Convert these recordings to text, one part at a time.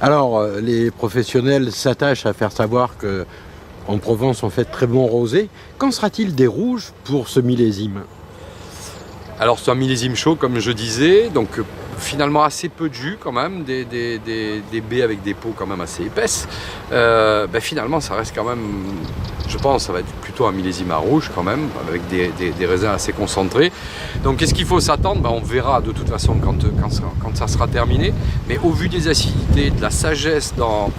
Alors, les professionnels s'attachent à faire savoir que en Provence, on fait de très bons rosés. Qu'en sera-t-il des rouges pour ce millésime? Alors c'est un millésime chaud comme je disais, donc finalement assez peu de jus quand même, des baies avec des peaux quand même assez épaisses. Finalement ça reste quand même, je pense, ça va être plutôt un millésime à rouge quand même, avec des raisins assez concentrés. Donc qu'est-ce qu'il faut s'attendre? On verra de toute façon quand ça sera terminé, mais au vu des acidités, de la sagesse dans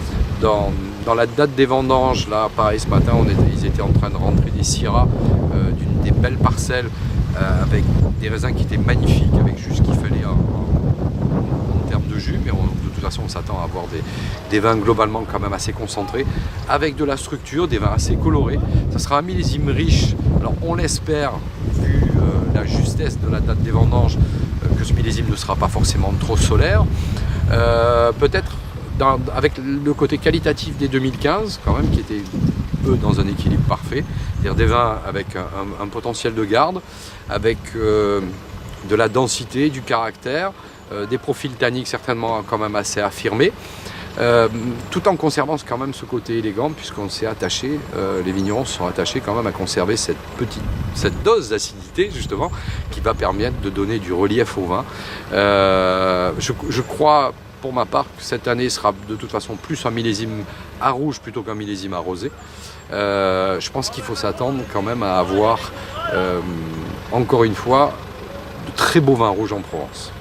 la date des vendanges, là pareil ce matin ils étaient en train de rentrer des syrahs des belles parcelles, avec des raisins qui étaient magnifiques, avec juste ce qu'il fallait en termes de jus, mais de toute façon on s'attend à avoir des vins globalement quand même assez concentrés, avec de la structure, des vins assez colorés. Ça sera un millésime riche, alors on l'espère, vu la justesse de la date des vendanges, que ce millésime ne sera pas forcément trop solaire. Peut-être avec le côté qualitatif des 2015 quand même, qui était dans un équilibre parfait, c'est-à-dire des vins avec un potentiel de garde, avec de la densité, du caractère, des profils tanniques certainement quand même assez affirmés, tout en conservant quand même ce côté élégant, puisqu'on s'est attaché, les vignerons se sont attachés quand même à conserver cette dose d'acidité justement, qui va permettre de donner du relief au vin. Je crois pour ma part que cette année sera de toute façon plus un millésime à rouge plutôt qu'un millésime à rosé. Je pense qu'il faut s'attendre quand même à avoir, encore une fois, de très beaux vins rouges en Provence.